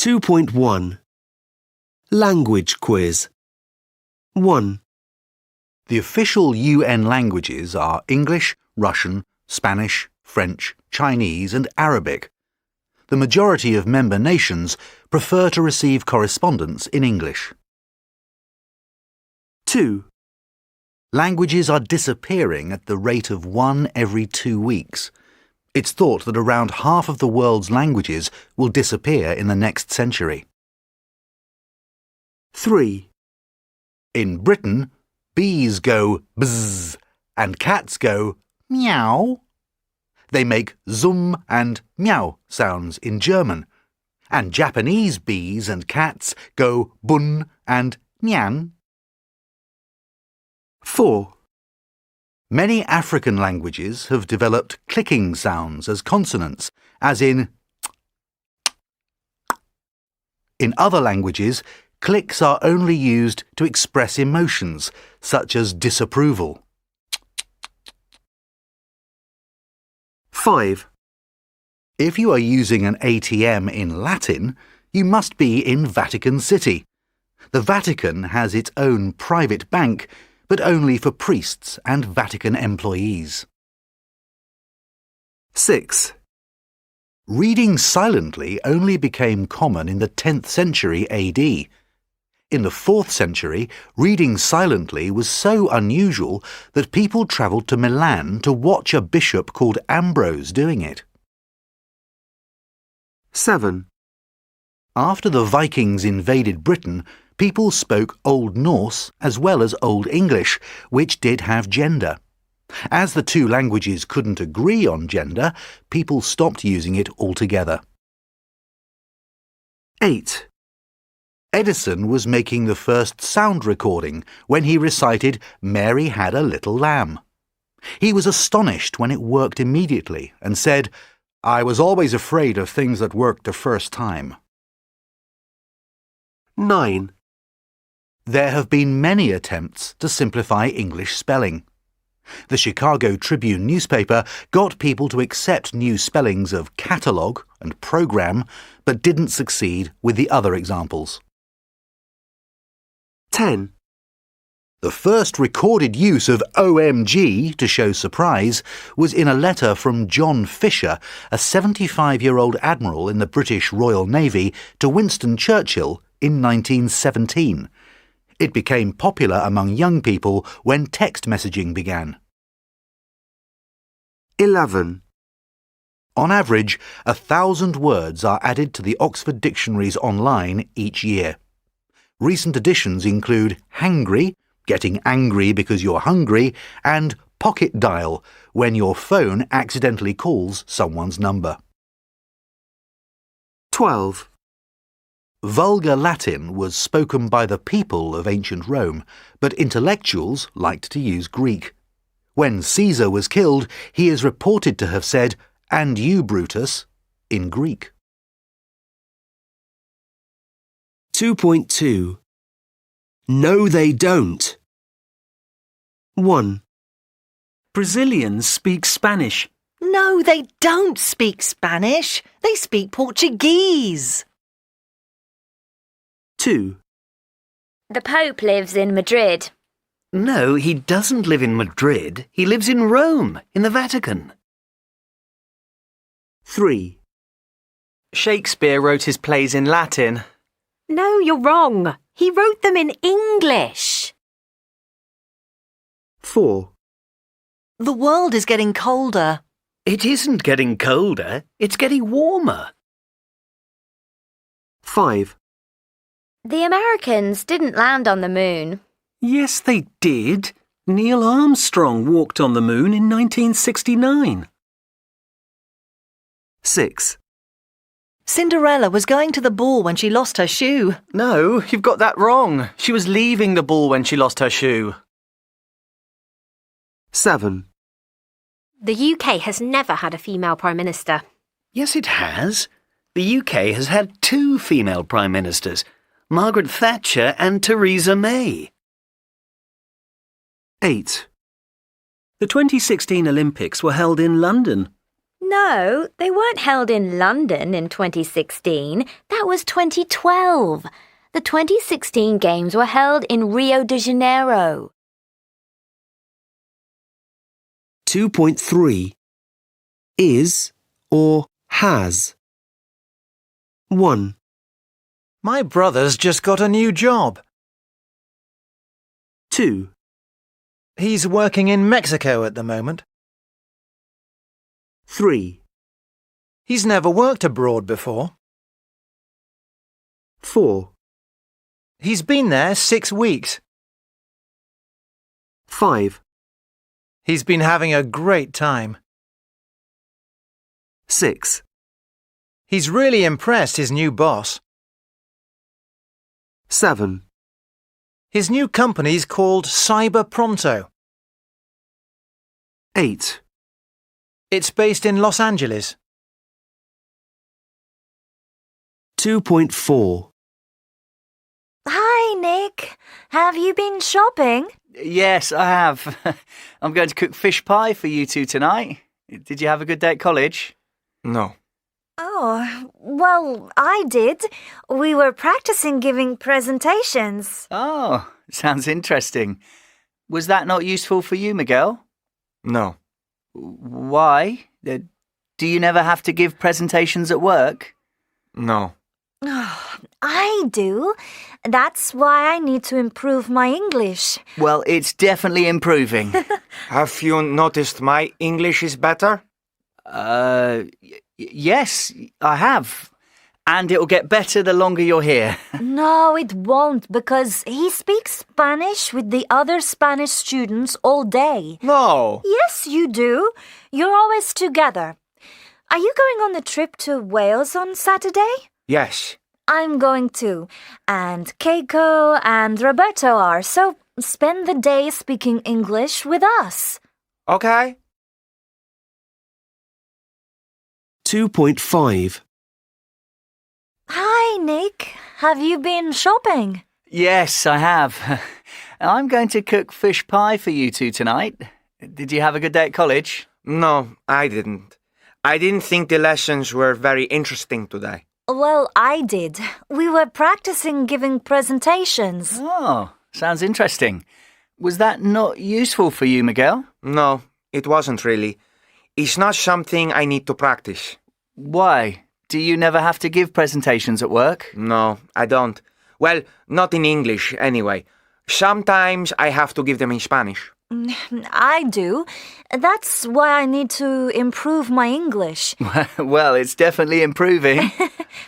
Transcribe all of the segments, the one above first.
2.1 Language Quiz 1. The official UN languages are English, Russian, Spanish, French, Chinese and Arabic. The majority of member nations prefer to receive correspondence in English. 2. Languages are disappearing at the rate of 1 every 2 weeks. It's thought that around half of the world's languages will disappear in the next century. 3. In Britain, bees go bzz and cats go meow. They make zum and meow sounds in German, and Japanese bees and cats go bun and nyan. 4. Many African languages have developed clicking sounds as consonants, as in. In other languages, clicks are only used to express emotions, such as disapproval. 5. If you are using an ATM in Latin, you must be in Vatican City. The Vatican has its own private bank, but only for priests and Vatican employees. 6. Reading silently only became common in the 10th century AD. In the 4th century, reading silently was so unusual that people travelled to Milan to watch a bishop called Ambrose doing it. 7. After the Vikings invaded Britain, people spoke Old Norse as well as Old English, which did have gender. As the two languages couldn't agree on gender, people stopped using it altogether. 8. Edison was making the first sound recording when he recited "Mary Had a Little Lamb." He was astonished when it worked immediately and said, "I was always afraid of things that worked the first time." 9. There have been many attempts to simplify English spelling. The Chicago Tribune newspaper got people to accept new spellings of catalogue and program, but didn't succeed with the other examples. 10. The first recorded use of OMG to show surprise was in a letter from John Fisher, a 75-year-old admiral in the British Royal Navy, to Winston Churchill in 1917. It became popular among young people when text messaging began. 11. On average, 1,000 words are added to the Oxford Dictionaries online each year. Recent additions include hangry, getting angry because you're hungry, and pocket dial, when your phone accidentally calls someone's number. 12. Vulgar Latin was spoken by the people of ancient Rome, but intellectuals liked to use Greek. When Caesar was killed, he is reported to have said, "And you, Brutus," in Greek. 2.2 No, they don't. 1. Brazilians speak Spanish. No, they don't speak Spanish. They speak Portuguese. 2. The Pope lives in Madrid. No, he doesn't live in Madrid. He lives in Rome, in the Vatican. 3. Shakespeare wrote his plays in Latin. No, you're wrong. He wrote them in English. 4. The world is getting colder. It isn't getting colder. It's getting warmer. 5. The Americans didn't land on the moon. Yes, they did. Neil Armstrong walked on the moon in 1969. 6. Cinderella was going to the ball when she lost her shoe. No, you've got that wrong. She was leaving the ball when she lost her shoe. 7. The UK has never had a female Prime Minister. Yes, it has. The UK has had 2 female Prime Ministers, Margaret Thatcher and Theresa May. 8. The 2016 Olympics were held in London. No, they weren't held in London in 2016. That was 2012. The 2016 games were held in Rio de Janeiro. 2.3. Is or has. 1, My brother's just got a new job. 2, He's working in Mexico at the moment. 3, He's never worked abroad before. 4, He's been there 6 weeks. 5, He's been having a great time. 6, He's really impressed his new boss. 7, His new company's called Cyber Pronto. 8. It's based in Los Angeles. 2.4. Hi, Nick. Have you been shopping? Yes, I have. I'm going to cook fish pie for you two tonight. Did you have a good day at college? No. Oh, well, I did. We were practicing giving presentations. Oh, sounds interesting. Was that not useful for you, Miguel? No. Why? Do you never have to give presentations at work? No. I do. That's why I need to improve my English. Well, it's definitely improving. Have you noticed my English is better? Yes, I have. And it'll get better the longer you're here. No, it won't, because he speaks Spanish with the other Spanish students all day. No. Yes, you do. You're always together. Are you going on the trip to Wales on Saturday? Yes. I'm going too. And Keiko and Roberto are, so spend the day speaking English with us. Okay. 2.5. Hi, Nick. Have you been shopping? Yes, I have. I'm going to cook fish pie for you two tonight. Did you have a good day at college? No, I didn't. I didn't think the lessons were very interesting today. Well, I did. We were practicing giving presentations. Oh, sounds interesting. Was that not useful for you, Miguel? No, it wasn't really. It's not something I need to practice. Why? Do you never have to give presentations at work? No, I don't. Well, not in English, anyway. Sometimes I have to give them in Spanish. I do. That's why I need to improve my English. Well, it's definitely improving.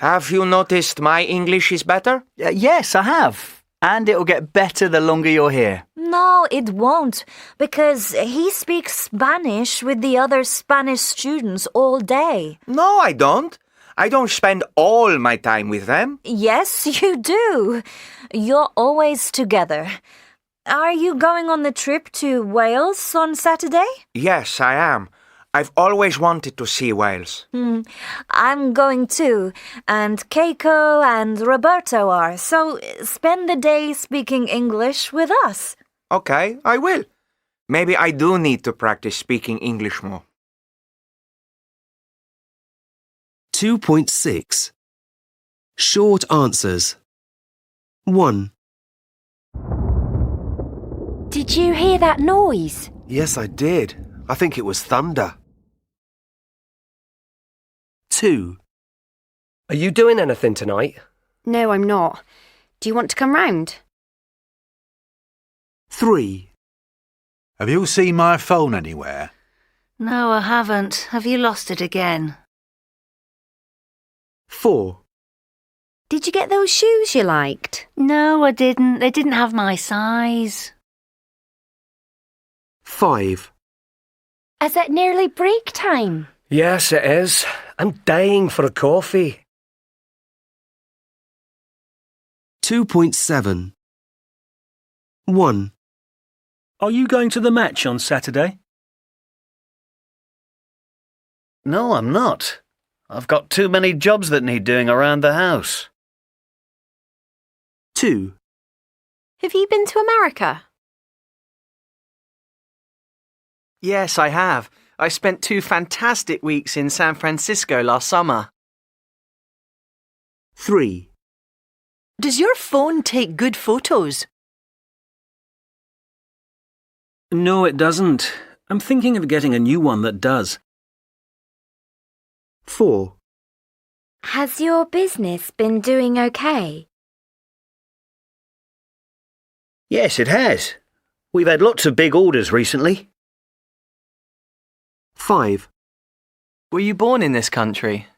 Have you noticed my English is better? Yes, I have. And it'll get better the longer you're here. No, it won't, because he speaks Spanish with the other Spanish students all day. No, I don't. I don't spend all my time with them. Yes, you do. You're always together. Are you going on the trip to Wales on Saturday? Yes, I am. I've always wanted to see Wales. I'm going too, and Keiko and Roberto are, so spend the day speaking English with us. Okay, I will. Maybe I do need to practice speaking English more. 2.6. Short answers. 1. Did you hear that noise? Yes, I did. I think it was thunder. 2. Are you doing anything tonight? No, I'm not. Do you want to come round? 3. Have you seen my phone anywhere? No, I haven't. Have you lost it again? 4. Did you get those shoes you liked? No, I didn't. They didn't have my size. 5. Is it nearly break time? Yes, it is. I'm dying for a coffee. 2.7. 1. Are you going to the match on Saturday? No, I'm not. I've got too many jobs that need doing around the house. 2. Have you been to America? Yes, I have. I spent 2 fantastic weeks in San Francisco last summer. 3. Does your phone take good photos? No, it doesn't. I'm thinking of getting a new one that does. 4. Has your business been doing okay? Yes, it has. We've had lots of big orders recently. 5. Were you born in this country?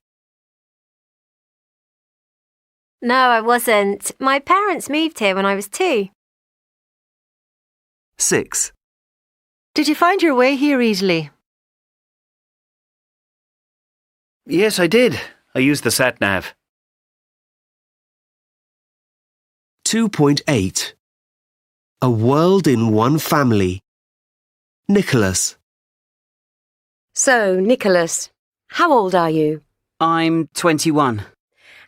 No, I wasn't. My parents moved here when I was 2. 6. Did you find your way here easily? Yes, I did. I used the sat-nav. 2.8. A world in one family. Nicholas. So, Nicholas, how old are you? I'm 21.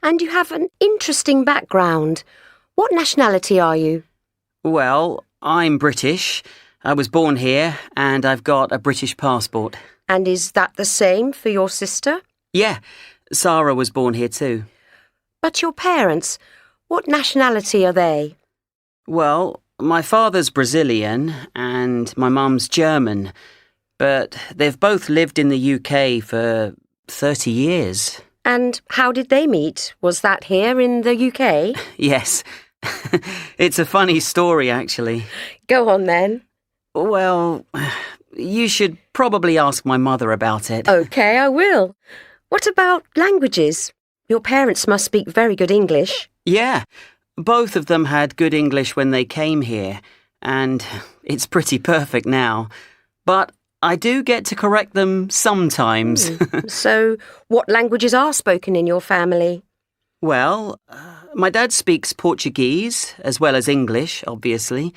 And you have an interesting background. What nationality are you? Well, I'm British. I was born here and I've got a British passport. And is that the same for your sister? Yeah, Sarah was born here too. But your parents, what nationality are they? Well, my father's Brazilian and my mum's German, but they've both lived in the UK for 30 years. And how did they meet? Was that here in the UK? Yes. It's a funny story, actually. Go on then. Well, you should probably ask my mother about it. OK, I will. What about languages? Your parents must speak very good English. Yeah, both of them had good English when they came here, and it's pretty perfect now. But I do get to correct them sometimes. So, what languages are spoken in your family? Well, my dad speaks Portuguese, as well as English, obviously.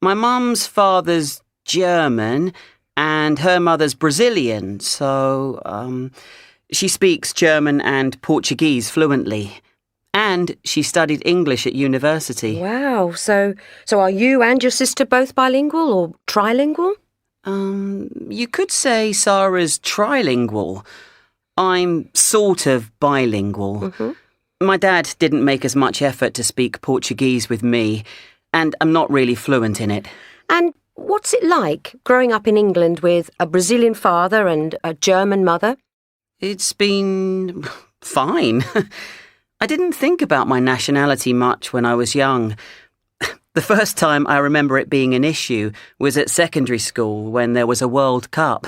My mum's father's German, and her mother's Brazilian, so, she speaks German and Portuguese fluently. And she studied English at university. Wow, so are you and your sister both bilingual or trilingual? You could say Sarah's trilingual. I'm sort of bilingual. Mm-hmm. My dad didn't make as much effort to speak Portuguese with me, and I'm not really fluent in it. And what's it like growing up in England with a Brazilian father and a German mother? It's been fine. I didn't think about my nationality much when I was young. The first time I remember it being an issue was at secondary school when there was a World Cup.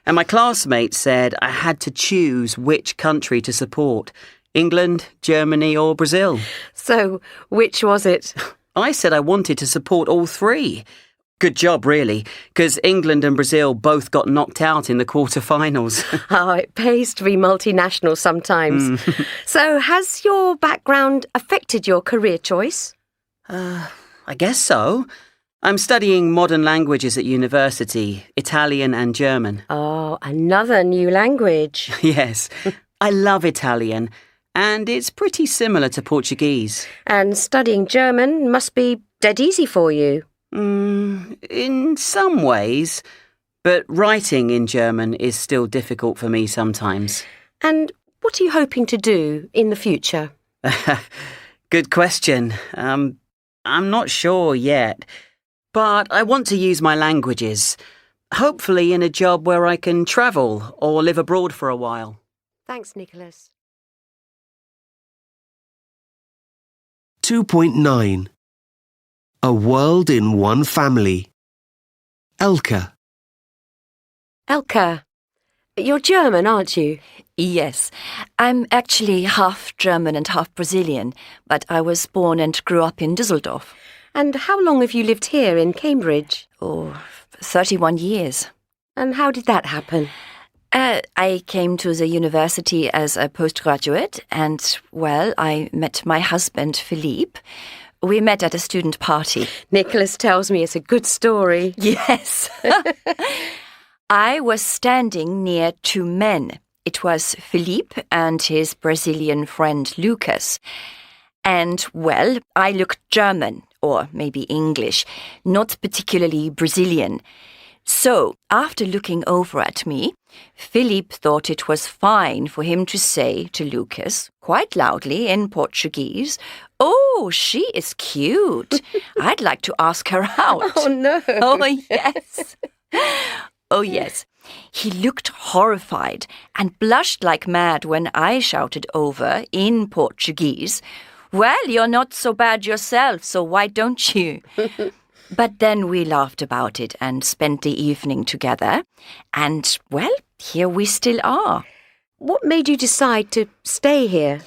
And my classmates said I had to choose which country to support, England, Germany or Brazil. So, which was it? I said I wanted to support all 3. Good job, really, because England and Brazil both got knocked out in the quarter-finals. Oh, it pays to be multinational sometimes. So, has your background affected your career choice? I guess so. I'm studying modern languages at university, Italian and German. Oh, another new language. Yes, I love Italian, and it's pretty similar to Portuguese. And studying German must be dead easy for you. In some ways, but writing in German is still difficult for me sometimes. And what are you hoping to do in the future? Good question. I'm not sure yet, but I want to use my languages, hopefully in a job where I can travel or live abroad for a while. Thanks, Nicholas. 2.9. A world in one family. Elka. Elka, you're German, aren't you? Yes, I'm actually half German and half Brazilian, but I was born and grew up in Düsseldorf. And how long have you lived here in Cambridge? 31 years. And how did that happen? I came to the university as a postgraduate and, well, I met my husband, Philippe. We met at a student party. Nicholas tells me it's a good story. Yes. I was standing near 2 men. It was Philippe and his Brazilian friend Lucas. And, well, I looked German, or maybe English, not particularly Brazilian. So, after looking over at me, Philip thought it was fine for him to say to Lucas, quite loudly in Portuguese, "Oh, she is cute. I'd like to ask her out." Oh, no. Oh, yes. Oh, yes. He looked horrified and blushed like mad when I shouted over in Portuguese, "Well, you're not so bad yourself, so why don't you?" But then we laughed about it and spent the evening together. And, well, here we still are. What made you decide to stay here?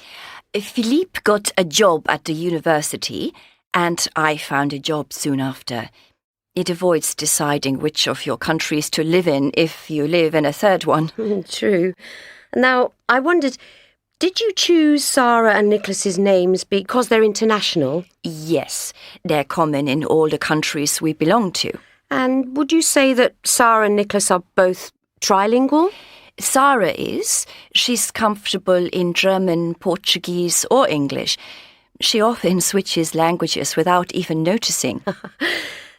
Philippe got a job at the university, and I found a job soon after. It avoids deciding which of your countries to live in if you live in a third one. True. Now, I wondered, did you choose Sarah and Nicholas's names because they're international? Yes, they're common in all the countries we belong to. And would you say that Sarah and Nicholas are both trilingual? Sarah is. She's comfortable in German, Portuguese or English. She often switches languages without even noticing.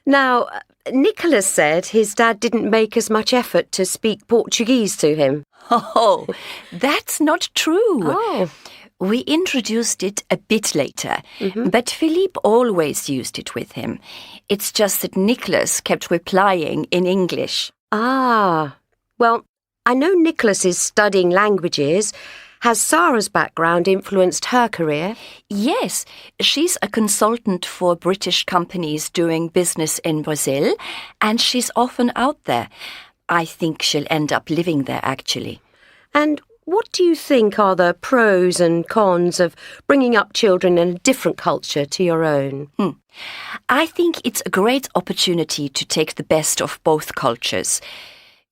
Now, Nicholas said his dad didn't make as much effort to speak Portuguese to him. Oh, that's not true. Oh. We introduced it a bit later, but Philippe always used it with him. It's just that Nicholas kept replying in English. Ah, well, I know Nicholas is studying languages. Has Sarah's background influenced her career? Yes, she's a consultant for British companies doing business in Brazil, and she's often out there. I think she'll end up living there, actually. And what do you think are the pros and cons of bringing up children in a different culture to your own? I think it's a great opportunity to take the best of both cultures.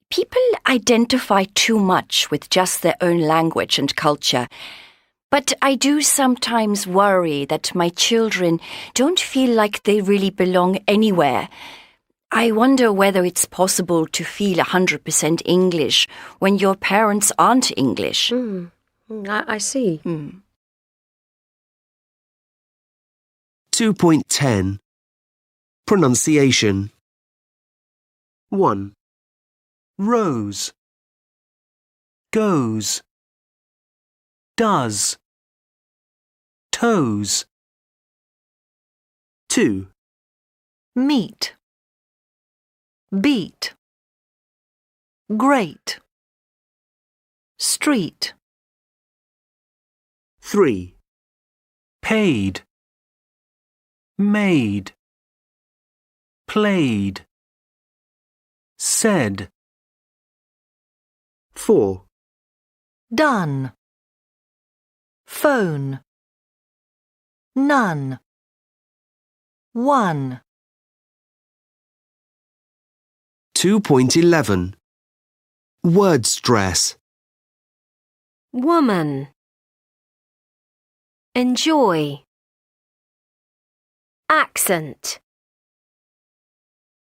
People identify too much with just their own language and culture. But I do sometimes worry that my children don't feel like they really belong anywhere. I wonder whether it's possible to feel 100% English when your parents aren't English. I see. 2.10 Pronunciation 1. Rose. Goes. Does. Toes. 2. Meet. Beat. Great. Street. 3. Paid. Made. Played. Said. 4. Done. Phone. None. One. 2.11 Word stress Woman. Enjoy. Accent.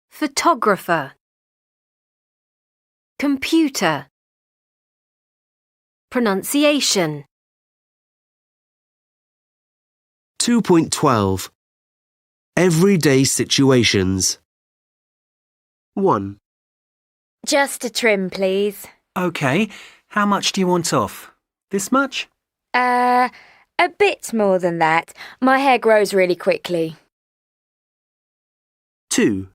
Photographer. Computer. Pronunciation. 2.12 Everyday situations 1. Just a trim, please. OK, how much do you want off? This much? A bit more than that. My hair grows really quickly. 2.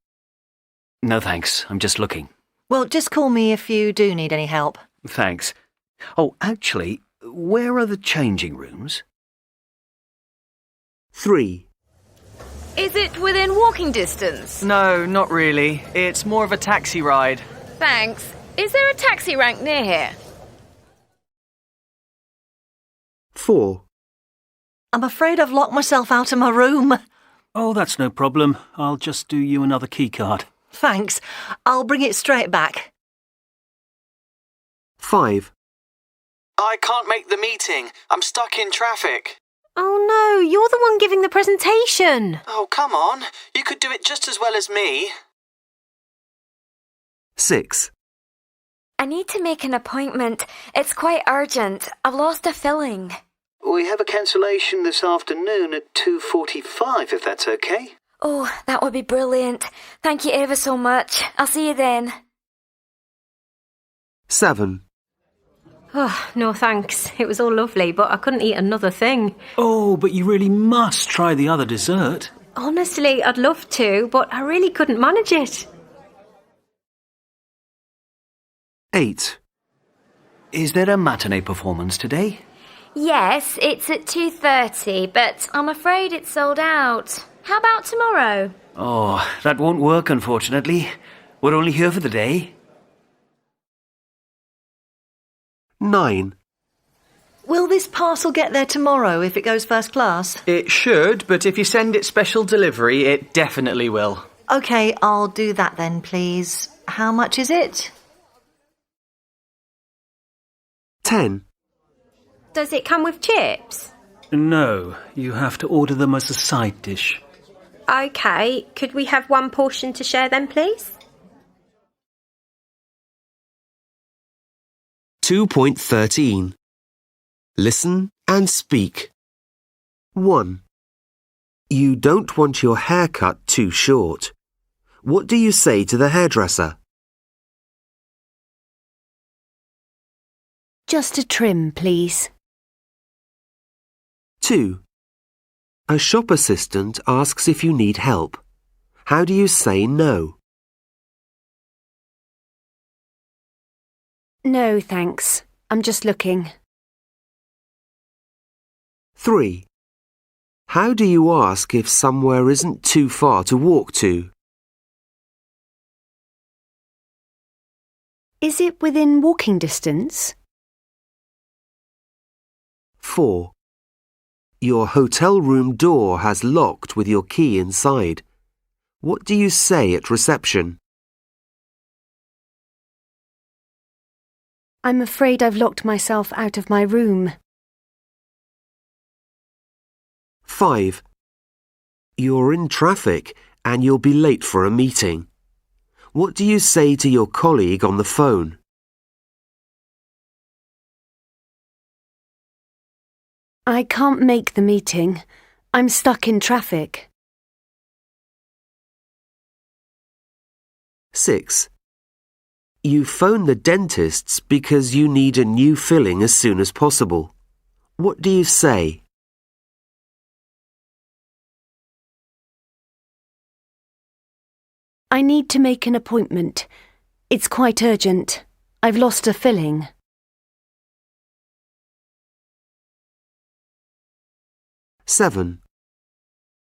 No thanks, I'm just looking. Well, just call me if you do need any help. Thanks. Oh, actually, where are the changing rooms? 3. Is it within walking distance? No, not really. It's more of a taxi ride. Thanks. Is there a taxi rank near here? 4. I'm afraid I've locked myself out of my room. Oh, that's no problem. I'll just do you another key card. Thanks. I'll bring it straight back. 5. I can't make the meeting. I'm stuck in traffic. Oh no, you're the one giving the presentation. Oh, come on. You could do it just as well as me. 6. I need to make an appointment. It's quite urgent. I've lost a filling. We have a cancellation this afternoon at 2:45, if that's okay. Oh, that would be brilliant. Thank you ever so much. I'll see you then. 7. Oh, no thanks. It was all lovely, but I couldn't eat another thing. Oh, but you really must try the other dessert. Honestly, I'd love to, but I really couldn't manage it. 8. Is there a matinee performance today? Yes, it's at 2:30, but I'm afraid it's sold out. How about tomorrow? Oh, that won't work, unfortunately. We're only here for the day. 9. Will this parcel get there tomorrow if it goes first class? It should, but if you send it special delivery, it definitely will. OK, I'll do that then, please. How much is it? 10. Does it come with chips? No, you have to order them as a side dish. OK, could we have one portion to share then, please? 2.13. Listen and speak. 1. You don't want your hair cut too short. What do you say to the hairdresser? Just a trim, please. 2. A shop assistant asks if you need help. How do you say no? No, thanks. I'm just looking. 3. How do you ask if somewhere isn't too far to walk to? Is it within walking distance? 4. Your hotel room door has locked with your key inside. What do you say at reception? I'm afraid I've locked myself out of my room. 5. You're in traffic and you'll be late for a meeting. What do you say to your colleague on the phone? I can't make the meeting. I'm stuck in traffic. 6. You phone the dentists because you need a new filling as soon as possible. What do you say? I need to make an appointment. It's quite urgent. I've lost a filling. 7.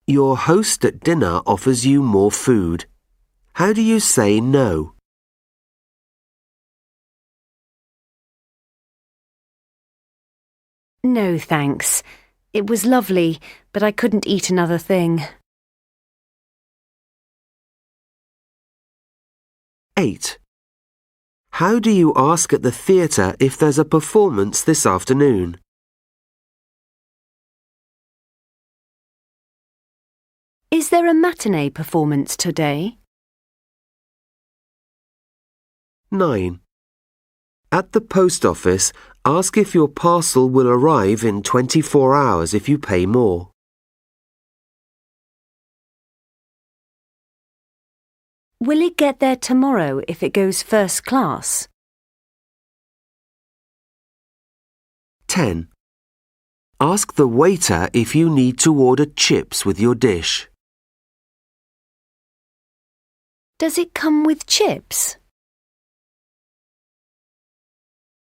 Your host at dinner offers you more food. How do you say no? No, thanks. It was lovely, but I couldn't eat another thing. 8. How do you ask at the theatre if there's a performance this afternoon? Is there a matinee performance today? 9. At the post office, ask if your parcel will arrive in 24 hours if you pay more. Will it get there tomorrow if it goes first class? 10. Ask the waiter if you need to order chips with your dish. Does it come with chips?